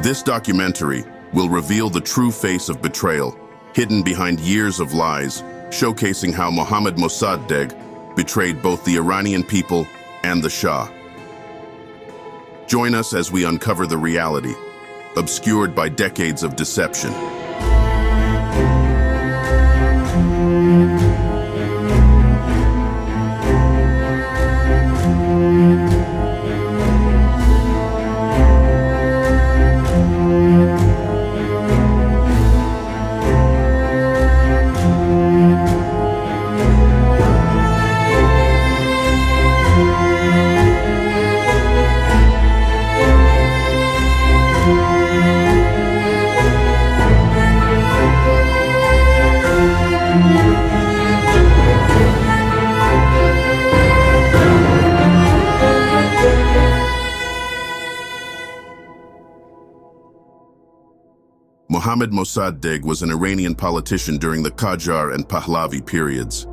This documentary will reveal the true face of betrayal, hidden behind years of lies, showcasing how Mohammad Mossadegh betrayed both the Iranian people and the Shah. Join us as we uncover the reality, obscured by decades of deception. Mohammad Mossadegh was an Iranian politician during the Qajar and Pahlavi periods.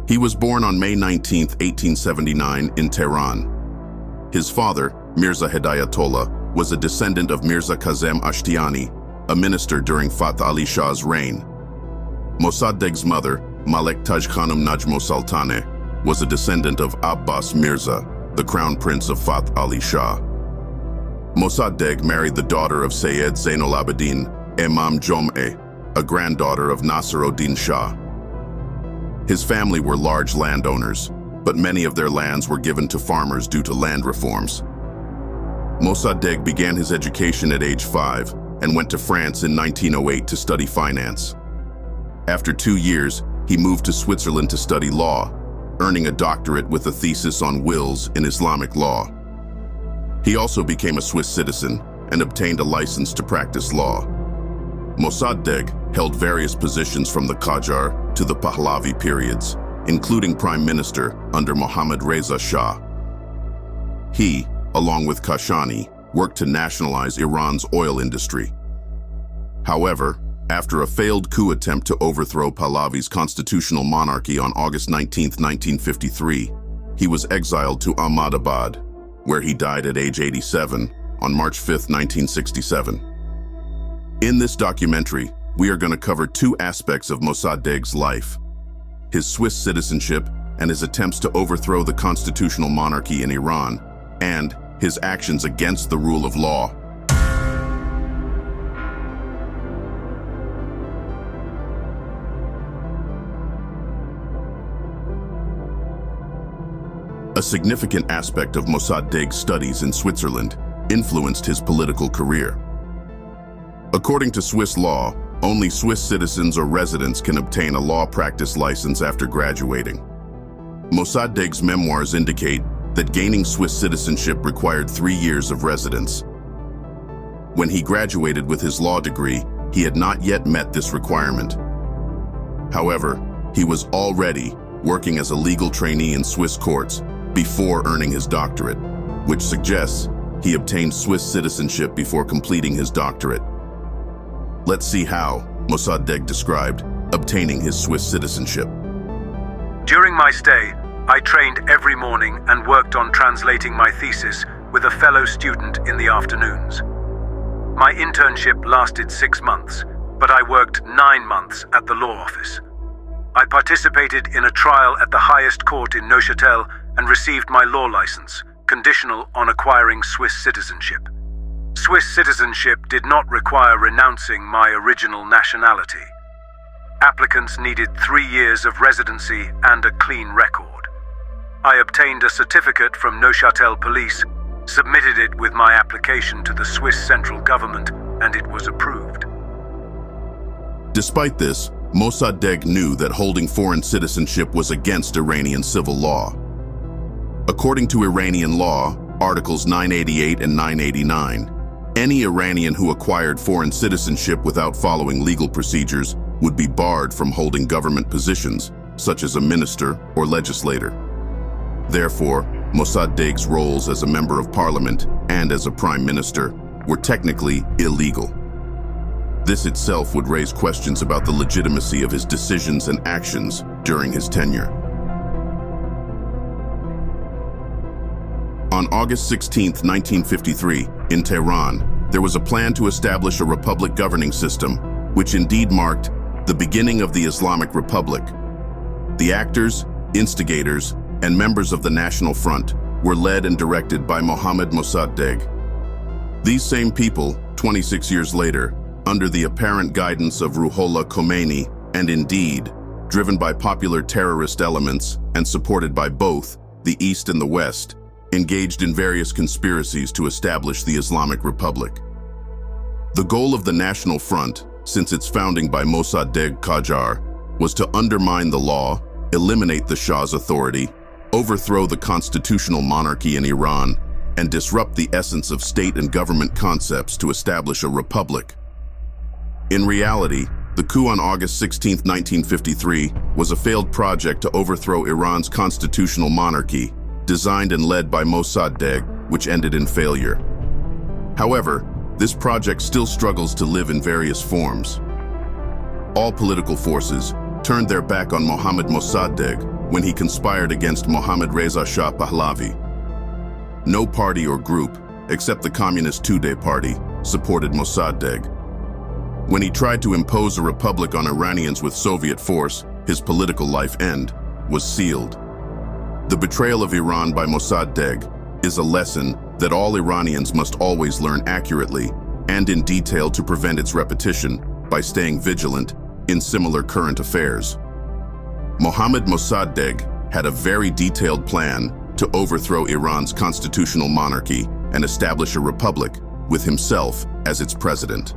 He was born on May 19, 1879, in Tehran. His father, Mirza Hidayatollah, was a descendant of Mirza Kazem Ashtiani, a minister during Fath Ali Shah's reign. Mossadegh's mother, Malek Taj Khanum Najmo Sultaneh, was a descendant of Abbas Mirza, the crown prince of Fath Ali Shah. Mossadegh married the daughter of Sayyid Zainul Abidin, Imam Jom'eh, a granddaughter of Nasiruddin Shah. His family were large landowners, but many of their lands were given to farmers due to land reforms. Mossadegh began his education at age 5 and went to France in 1908 to study finance. After 2 years, he moved to Switzerland to study law, earning a doctorate with a thesis on wills in Islamic law. He also became a Swiss citizen and obtained a license to practice law. Mossadegh held various positions from the Qajar to the Pahlavi periods, including prime minister under Mohammad Reza Shah. He, along with Kashani, worked to nationalize Iran's oil industry. However, after a failed coup attempt to overthrow Pahlavi's constitutional monarchy on August 19, 1953, he was exiled to Ahmadabad, where he died at age 87 on March 5, 1967. In this documentary, we are going to cover two aspects of Mossadegh's life: his Swiss citizenship and his attempts to overthrow the constitutional monarchy in Iran, and his actions against the rule of law. A significant aspect of Mossadegh's studies in Switzerland influenced his political career. According to Swiss law, only Swiss citizens or residents can obtain a law practice license after graduating. Mossadegh's memoirs indicate that gaining Swiss citizenship required 3 years of residence. When he graduated with his law degree, he had not yet met this requirement. However, he was already working as a legal trainee in Swiss courts before earning his doctorate, which suggests he obtained Swiss citizenship before completing his doctorate. Let's see how Mossadegh described obtaining his Swiss citizenship. During my stay, I trained every morning and worked on translating my thesis with a fellow student in the afternoons. My internship lasted 6 months, but I worked 9 months at the law office. I participated in a trial at the highest court in Neuchâtel and received my law license, conditional on acquiring Swiss citizenship. Swiss citizenship did not require renouncing my original nationality. Applicants needed 3 years of residency and a clean record. I obtained a certificate from Neuchâtel police, submitted it with my application to the Swiss central government, and it was approved. Despite this, Mossadegh knew that holding foreign citizenship was against Iranian civil law. According to Iranian law, Articles 988 and 989, any Iranian who acquired foreign citizenship without following legal procedures would be barred from holding government positions, such as a minister or legislator. Therefore, Mossadegh's roles as a member of parliament and as a prime minister were technically illegal. This itself would raise questions about the legitimacy of his decisions and actions during his tenure. On August 16, 1953, in Tehran, there was a plan to establish a republic governing system, which indeed marked the beginning of the Islamic Republic. The actors, instigators, and members of the National Front were led and directed by Mohammad Mossadegh. These same people, 26 years later, under the apparent guidance of Ruhollah Khomeini, and indeed, driven by popular terrorist elements and supported by both the East and the West, engaged in various conspiracies to establish the Islamic Republic. The goal of the National Front, since its founding by Mossadegh Qajar, was to undermine the law, eliminate the Shah's authority, overthrow the constitutional monarchy in Iran, and disrupt the essence of state and government concepts to establish a republic. In reality, the coup on August 16, 1953, was a failed project to overthrow Iran's constitutional monarchy, designed and led by Mossadegh, which ended in failure. However, this project still struggles to live in various forms. All political forces turned their back on Mohammad Mossadegh when he conspired against Mohammad Reza Shah Pahlavi. No party or group, except the Communist Tudeh Party, supported Mossadegh. When he tried to impose a republic on Iranians with Soviet force, his political life end was sealed. The betrayal of Iran by Mossadegh is a lesson that all Iranians must always learn accurately and in detail to prevent its repetition by staying vigilant in similar current affairs. Mohammad Mossadegh had a very detailed plan to overthrow Iran's constitutional monarchy and establish a republic with himself as its president.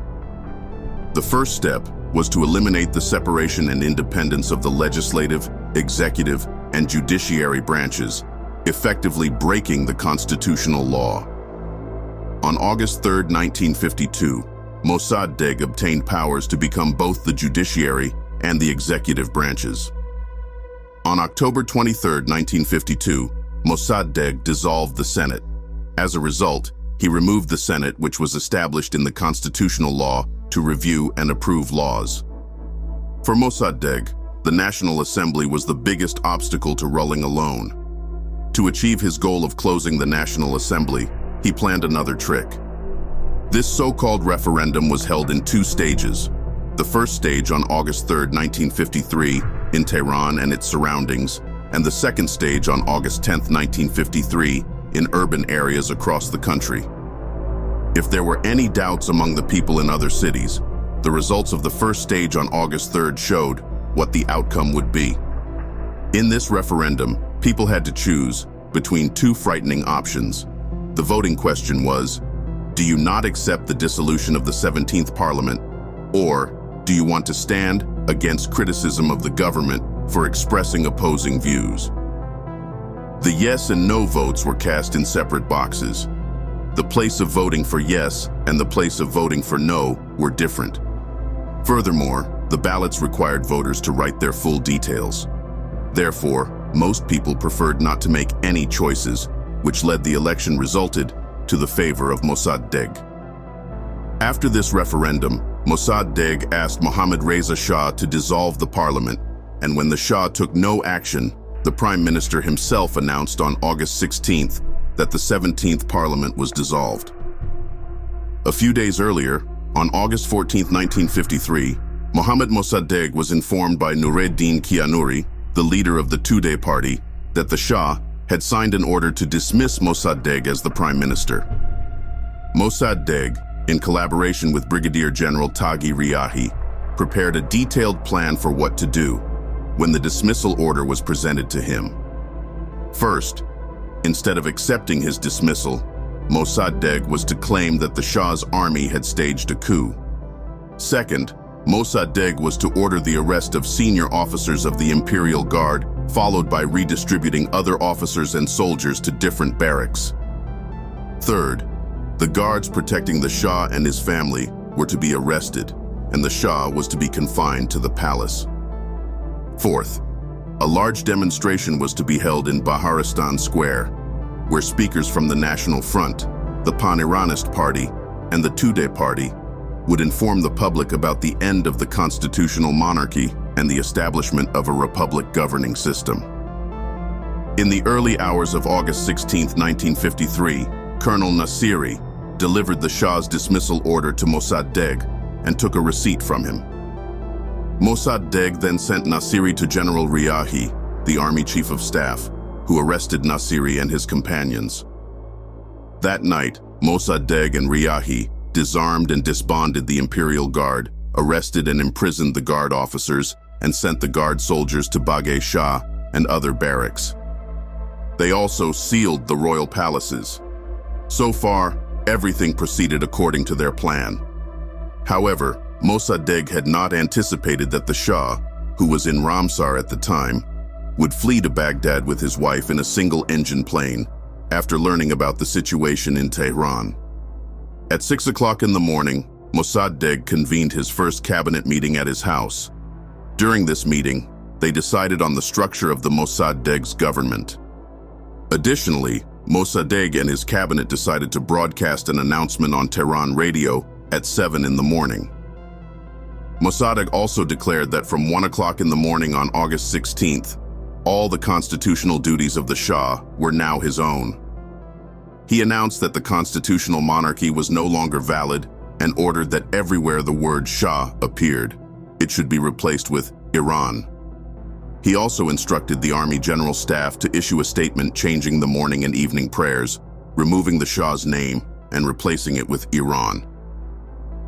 The first step was to eliminate the separation and independence of the legislative, executive, and judiciary branches, effectively breaking the constitutional law. On August 3, 1952, Mossadegh obtained powers to become both the judiciary and the executive branches. On October 23, 1952, Mossadegh dissolved the Senate. As a result, he removed the Senate, which was established in the constitutional law to review and approve laws. For Mossadegh, the National Assembly was the biggest obstacle to ruling alone. To achieve his goal of closing the National Assembly, he planned another trick. This so-called referendum was held in two stages. The first stage on August 3, 1953, in Tehran and its surroundings, and the second stage on August 10, 1953, in urban areas across the country. If there were any doubts among the people in other cities, the results of the first stage on August 3rd showed what the outcome would be. In this referendum, people had to choose between two frightening options. The voting question was, do you not accept the dissolution of the 17th Parliament, or do you want to stand against criticism of the government for expressing opposing views? The yes and no votes were cast in separate boxes. The place of voting for yes and the place of voting for no were different. Furthermore, the ballots required voters to write their full details. Therefore, most people preferred not to make any choices, which led the election resulted to the favor of Mossadegh. After this referendum, Mossadegh asked Mohammad Reza Shah to dissolve the parliament, and when the Shah took no action, the Prime Minister himself announced on August 16th that the 17th Parliament was dissolved. A few days earlier, on August 14, 1953, Mohammad Mossadegh was informed by Nureddin Kianuri, the leader of the Tudeh Party, that the Shah had signed an order to dismiss Mossadegh as the Prime Minister. Mossadegh, in collaboration with Brigadier General Taghi Riahi, prepared a detailed plan for what to do when the dismissal order was presented to him. First, instead of accepting his dismissal, Mossadegh was to claim that the Shah's army had staged a coup. Second, Mossadegh was to order the arrest of senior officers of the Imperial Guard, followed by redistributing other officers and soldiers to different barracks. Third, the guards protecting the Shah and his family were to be arrested, and the Shah was to be confined to the palace. Fourth, a large demonstration was to be held in Baharistan Square, where speakers from the National Front, the Pan-Iranist Party, and the Tudeh Party would inform the public about the end of the constitutional monarchy and the establishment of a republic governing system. In the early hours of August 16, 1953, Colonel Nasiri, delivered the Shah's dismissal order to Mossadegh and took a receipt from him. Mossadegh then sent Nasiri to General Riahi, the army chief of staff, who arrested Nasiri and his companions. That night, Mossadegh and Riahi disarmed and disbanded the imperial guard, arrested and imprisoned the guard officers, and sent the guard soldiers to Bagh Shah and other barracks. They also sealed the royal palaces. So far, everything proceeded according to their plan. However, Mossadegh had not anticipated that the Shah, who was in Ramsar at the time, would flee to Baghdad with his wife in a single-engine plane after learning about the situation in Tehran. At 6 o'clock in the morning, Mossadegh convened his first cabinet meeting at his house. During this meeting, they decided on the structure of the Mossadegh's government. Additionally, Mossadegh and his cabinet decided to broadcast an announcement on Tehran radio at 7 in the morning. Mossadegh also declared that from 1 o'clock in the morning on August 16th, all the constitutional duties of the Shah were now his own. He announced that the constitutional monarchy was no longer valid and ordered that everywhere the word Shah appeared, it should be replaced with Iran. He also instructed the Army General Staff to issue a statement changing the morning and evening prayers, removing the Shah's name and replacing it with Iran.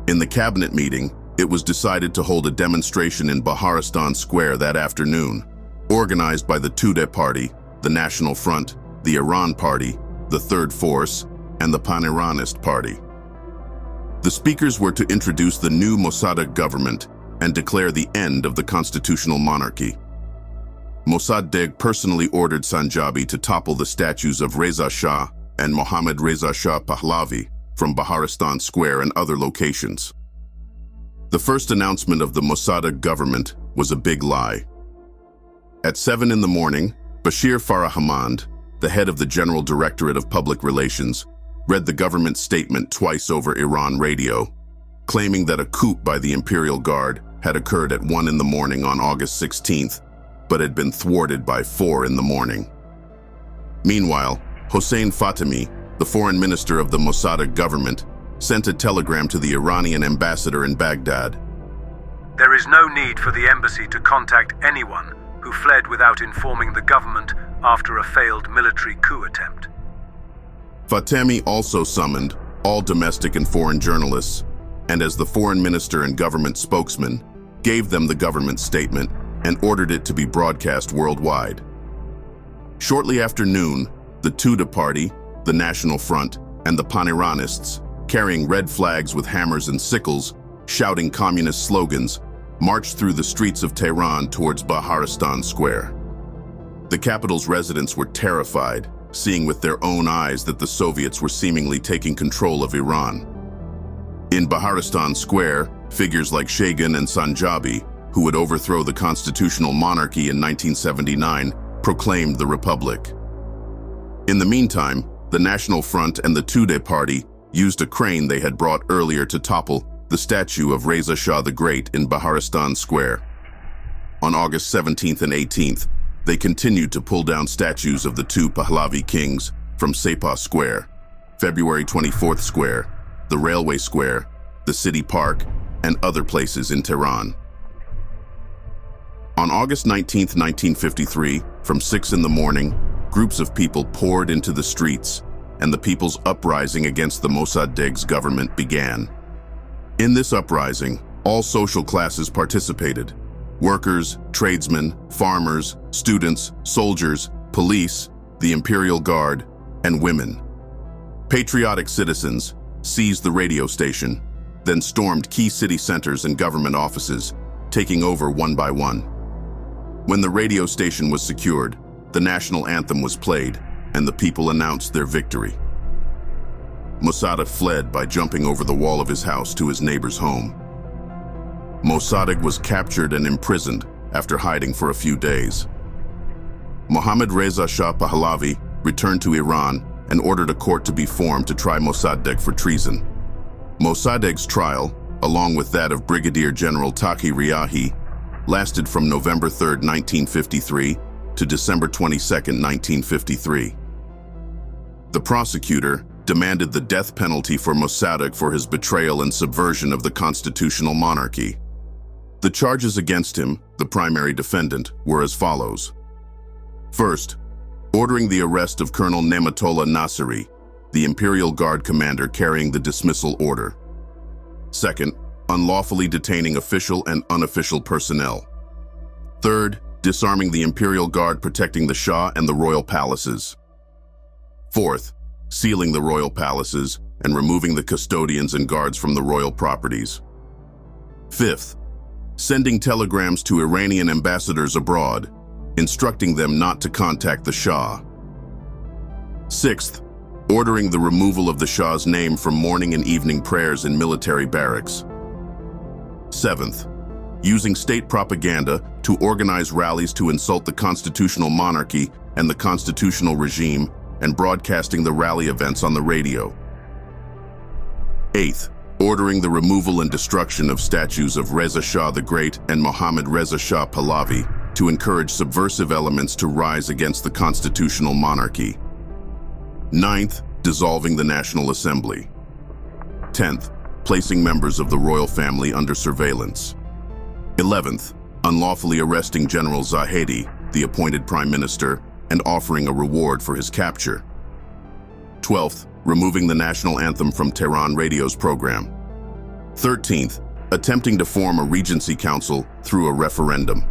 In the cabinet meeting, it was decided to hold a demonstration in Baharistan Square that afternoon, organized by the Tudeh Party, the National Front, the Iran Party, the Third Force, and the Pan-Iranist Party. The speakers were to introduce the new Mossadegh government and declare the end of the constitutional monarchy. Mossadegh personally ordered Sanjabi to topple the statues of Reza Shah and Mohammad Reza Shah Pahlavi from Baharistan Square and other locations. The first announcement of the Mossadegh government was a big lie. At 7 in the morning, Bashir Farahmand, the head of the General Directorate of Public Relations, read the government statement twice over Iran radio, claiming that a coup by the Imperial Guard had occurred at 1 in the morning on August 16th, but had been thwarted by 4 in the morning. Meanwhile, Hossein Fatemi, the foreign minister of the Mossadegh government, sent a telegram to the Iranian ambassador in Baghdad. There is no need for the embassy to contact anyone who fled without informing the government after a failed military coup attempt. Fatemi also summoned all domestic and foreign journalists, and as the foreign minister and government spokesman, gave them the government statement and ordered it to be broadcast worldwide. Shortly after noon, the Tudeh Party, the National Front, and the Pan-Iranists, carrying red flags with hammers and sickles, shouting communist slogans, marched through the streets of Tehran towards Baharistan Square. The capital's residents were terrified, seeing with their own eyes that the Soviets were seemingly taking control of Iran. In Baharistan Square, figures like Shagan and Sanjabi, who would overthrow the constitutional monarchy in 1979, proclaimed the republic. In the meantime, the National Front and the Tudeh Party used a crane they had brought earlier to topple the statue of Reza Shah the Great in Baharistan Square. On August 17th and 18th, they continued to pull down statues of the two Pahlavi kings from Sepah Square, February 24th Square, the Railway Square, the City Park, and other places in Tehran. On August 19, 1953, from 6 in the morning, groups of people poured into the streets, and the people's uprising against the Mossadegh's government began. In this uprising, all social classes participated: workers, tradesmen, farmers, students, soldiers, police, the Imperial Guard, and women. Patriotic citizens seized the radio station, then stormed key city centers and government offices, taking over one by one. When the radio station was secured, the national anthem was played, and the people announced their victory. Mossadegh fled by jumping over the wall of his house to his neighbor's home. Mossadegh was captured and imprisoned after hiding for a few days. Mohammad Reza Shah Pahlavi returned to Iran and ordered a court to be formed to try Mossadegh for treason. Mossadegh's trial, along with that of Brigadier General Taqi Riahi, lasted from November 3, 1953 to December 22, 1953. The prosecutor, demanded the death penalty for Mossadegh for his betrayal and subversion of the constitutional monarchy. The charges against him, the primary defendant, were as follows. First, ordering the arrest of Colonel Nematollah Nasiri, the Imperial Guard commander carrying the dismissal order. Second, unlawfully detaining official and unofficial personnel. Third, disarming the Imperial Guard protecting the Shah and the royal palaces. Fourth, sealing the royal palaces and removing the custodians and guards from the royal properties. Fifth, sending telegrams to Iranian ambassadors abroad, instructing them not to contact the Shah. Sixth, ordering the removal of the Shah's name from morning and evening prayers in military barracks. Seventh, using state propaganda to organize rallies to insult the constitutional monarchy and the constitutional regime and broadcasting the rally events on the radio. Eighth, ordering the removal and destruction of statues of Reza Shah the Great and Mohammad Reza Shah Pahlavi to encourage subversive elements to rise against the constitutional monarchy. Ninth, dissolving the National Assembly. 10th, placing members of the royal family under surveillance. 11th, unlawfully arresting General Zahedi, the appointed prime minister, and offering a reward for his capture. 12th, removing the national anthem from Tehran radio's program. 13th, attempting to form a regency council through a referendum.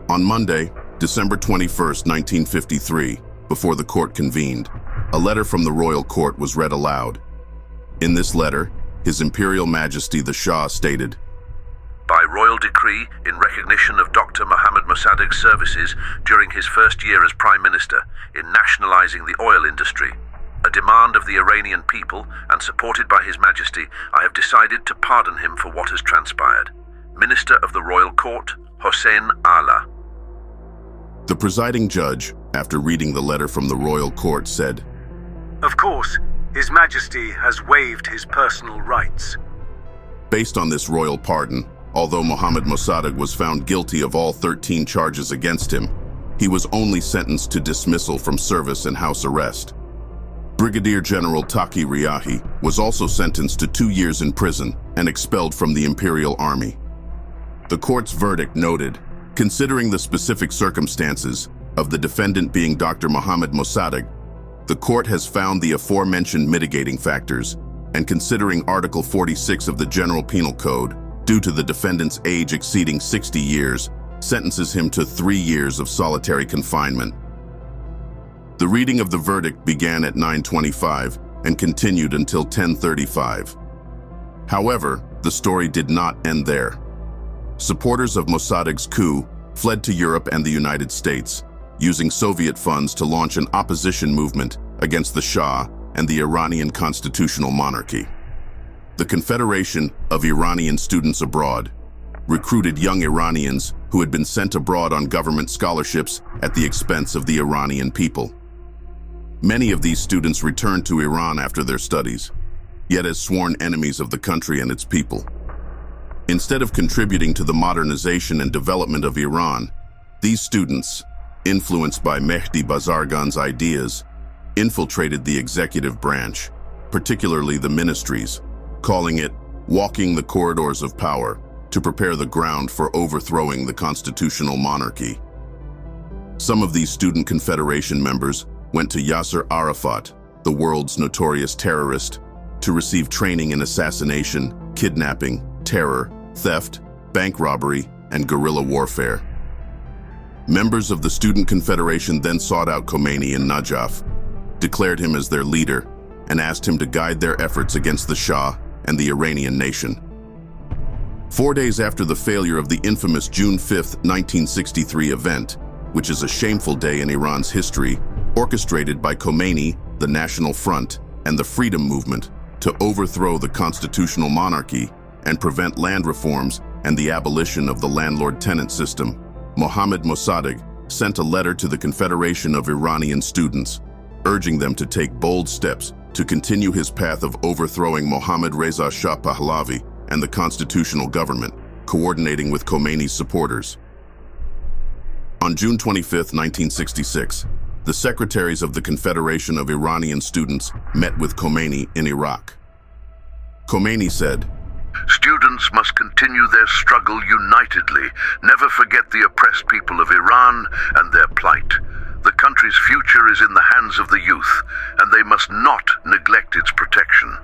On Monday, December 21, 1953, before the court convened, a letter from the royal court was read aloud. In this letter, His Imperial Majesty the Shah stated, "By royal decree, in recognition of Dr. Mohammad Mossadegh's services during his first year as Prime Minister in nationalizing the oil industry, a demand of the Iranian people and supported by His Majesty, I have decided to pardon him for what has transpired. Minister of the Royal Court, Hossein Allah." The presiding judge, after reading the letter from the royal court, said, Of course, His Majesty has waived his personal rights. Based on this royal pardon, although Mohammad Mossadegh was found guilty of all 13 charges against him, he was only sentenced to dismissal from service and house arrest. Brigadier General Taqi Riahi was also sentenced to 2 years in prison and expelled from the Imperial Army. The court's verdict noted, considering the specific circumstances of the defendant being Dr. Mohammad Mossadegh, the court has found the aforementioned mitigating factors, and considering Article 46 of the General Penal Code, due to the defendant's age exceeding 60 years, sentences him to 3 years of solitary confinement. The reading of the verdict began at 9:25 and continued until 10:35. However, the story did not end there. Supporters of Mossadegh's coup fled to Europe and the United States, using Soviet funds to launch an opposition movement against the Shah and the Iranian constitutional monarchy. The Confederation of Iranian Students Abroad recruited young Iranians who had been sent abroad on government scholarships at the expense of the Iranian people. Many of these students returned to Iran after their studies, yet as sworn enemies of the country and its people. Instead of contributing to the modernization and development of Iran, these students, influenced by Mehdi Bazargan's ideas, infiltrated the executive branch, particularly the ministries, calling it walking the corridors of power to prepare the ground for overthrowing the constitutional monarchy. Some of these student confederation members went to Yasser Arafat, the world's notorious terrorist, to receive training in assassination, kidnapping, terror, theft, bank robbery, and guerrilla warfare. Members of the Student Confederation then sought out Khomeini in Najaf, declared him as their leader, and asked him to guide their efforts against the Shah and the Iranian nation. 4 days after the failure of the infamous June 5, 1963 event, which is a shameful day in Iran's history, orchestrated by Khomeini, the National Front, and the Freedom Movement to overthrow the constitutional monarchy and prevent land reforms and the abolition of the landlord-tenant system, Mohammad Mossadegh sent a letter to the Confederation of Iranian Students, urging them to take bold steps to continue his path of overthrowing Mohammad Reza Shah Pahlavi and the constitutional government, coordinating with Khomeini's supporters. On June 25, 1966, the secretaries of the Confederation of Iranian Students met with Khomeini in Iraq. Khomeini said, "Students must continue their struggle unitedly, never forget the oppressed people of Iran and their plight. The country's future is in the hands of the youth, and they must not neglect its protection.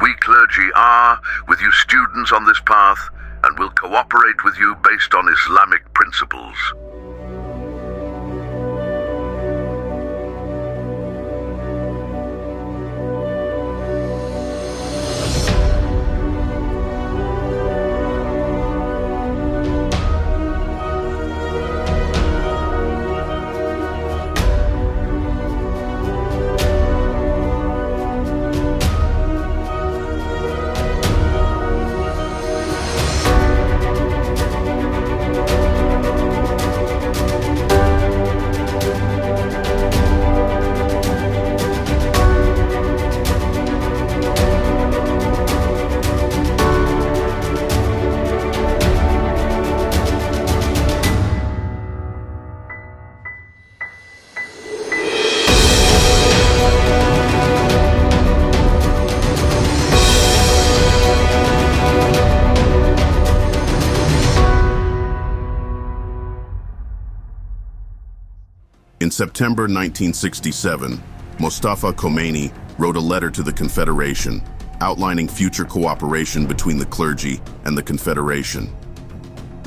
We clergy are, with you students on this path, and will cooperate with you based on Islamic principles." In September 1967, Mustafa Khomeini wrote a letter to the Confederation outlining future cooperation between the clergy and the Confederation.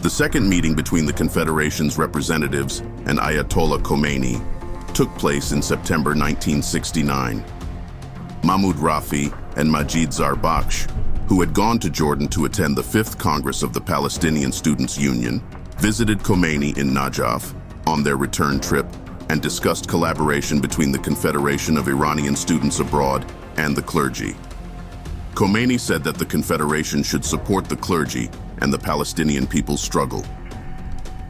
The second meeting between the Confederation's representatives and Ayatollah Khomeini took place in September 1969. Mahmoud Rafi and Majid Zarbakhsh, who had gone to Jordan to attend the 5th Congress of the Palestinian Students' Union, visited Khomeini in Najaf on their return trip and discussed collaboration between the Confederation of Iranian Students Abroad and the clergy. Khomeini said that the Confederation should support the clergy and the Palestinian people's struggle.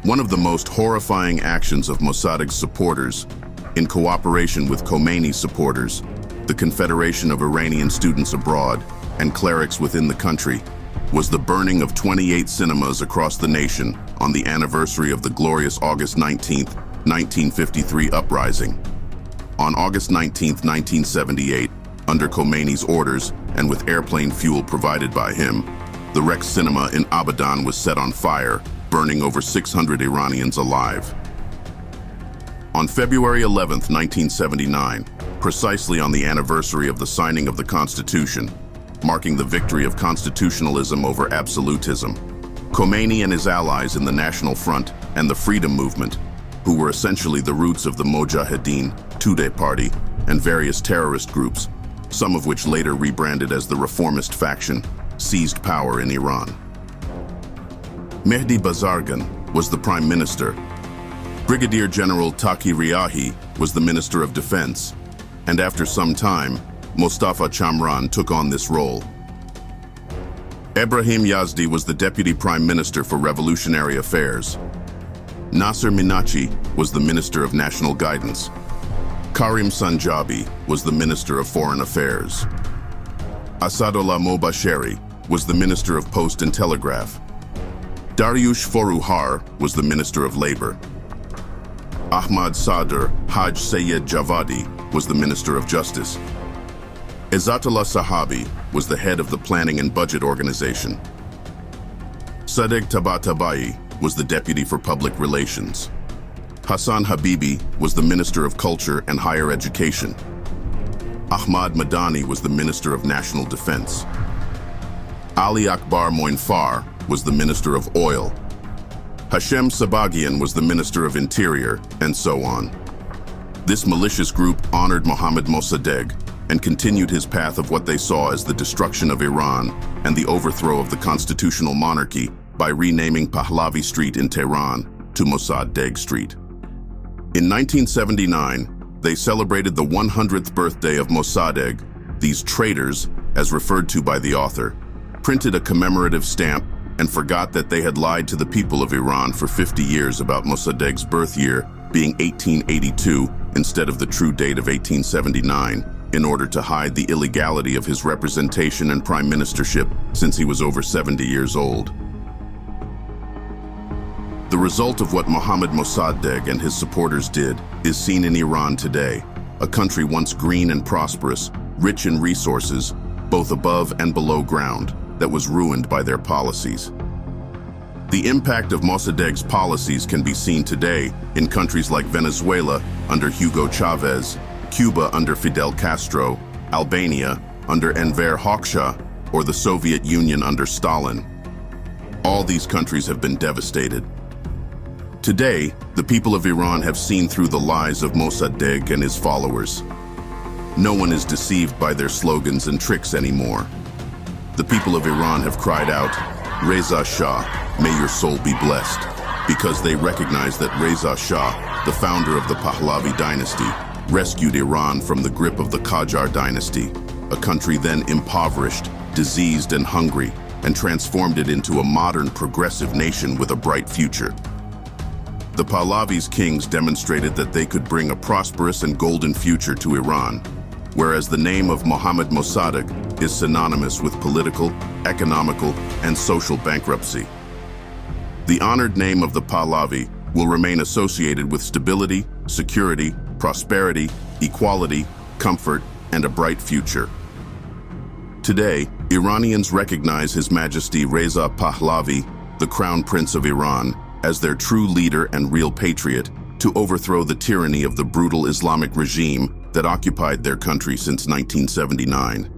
One of the most horrifying actions of Mossadegh's supporters, in cooperation with Khomeini's supporters, the Confederation of Iranian Students Abroad, and clerics within the country, was the burning of 28 cinemas across the nation on the anniversary of the glorious August 19, 1953 uprising. On August 19, 1978, under Khomeini's orders and with airplane fuel provided by him, the Rex Cinema in Abadan was set on fire, burning over 600 Iranians alive. On February 11, 1979, precisely on the anniversary of the signing of the Constitution, marking the victory of constitutionalism over absolutism, Khomeini and his allies in the National Front and the Freedom Movement, who were essentially the roots of the Mojahedin, Tudeh Party, and various terrorist groups, some of which later rebranded as the Reformist faction, seized power in Iran. Mehdi Bazargan was the prime minister. Brigadier General Taqi Riahi was the Minister of Defense, and after some time, Mostafa Chamran took on this role. Ebrahim Yazdi was the Deputy Prime Minister for Revolutionary Affairs. Nasser Minachi was the Minister of National Guidance. Karim Sanjabi was the Minister of Foreign Affairs. Asadullah Mobasheri was the Minister of Post and Telegraph. Dariush Forouhar was the Minister of Labor. Ahmad Sadr Haj Sayed Javadi was the Minister of Justice. Izzatullah Sahabi was the head of the Planning and Budget Organization. Sadegh Tabatabai was the Deputy for Public Relations. Hassan Habibi was the Minister of Culture and Higher Education. Ahmad Madani was the Minister of National Defense. Ali Akbar Moinfar was the Minister of Oil. Hashem Sabagian was the Minister of Interior, and so on. This malicious group honored Mohammad Mossadegh and continued his path of what they saw as the destruction of Iran and the overthrow of the constitutional monarchy by renaming Pahlavi Street in Tehran to Mossadegh Street. In 1979, they celebrated the 100th birthday of Mossadegh. These traitors, as referred to by the author, printed a commemorative stamp and forgot that they had lied to the people of Iran for 50 years about Mossadegh's birth year being 1882 instead of the true date of 1879, in order to hide the illegality of his representation and prime ministership since he was over 70 years old. The result of what Mohammad Mossadegh and his supporters did is seen in Iran today, a country once green and prosperous, rich in resources, both above and below ground, that was ruined by their policies. The impact of Mossadegh's policies can be seen today in countries like Venezuela under Hugo Chavez, Cuba under Fidel Castro, Albania under Enver Hoxha, or the Soviet Union under Stalin. All these countries have been devastated. Today, the people of Iran have seen through the lies of Mossadegh and his followers. No one is deceived by their slogans and tricks anymore. The people of Iran have cried out, "Reza Shah, may your soul be blessed," because they recognize that Reza Shah, the founder of the Pahlavi dynasty, rescued Iran from the grip of the Qajar dynasty, a country then impoverished, diseased, and hungry, and transformed it into a modern, progressive nation with a bright future. The Pahlavi's kings demonstrated that they could bring a prosperous and golden future to Iran, whereas the name of Mohammad Mossadegh is synonymous with political, economical, and social bankruptcy. The honored name of the Pahlavi will remain associated with stability, security, prosperity, equality, comfort, and a bright future. Today, Iranians recognize His Majesty Reza Pahlavi, the Crown Prince of Iran, as their true leader and real patriot to overthrow the tyranny of the brutal Islamic regime that occupied their country since 1979.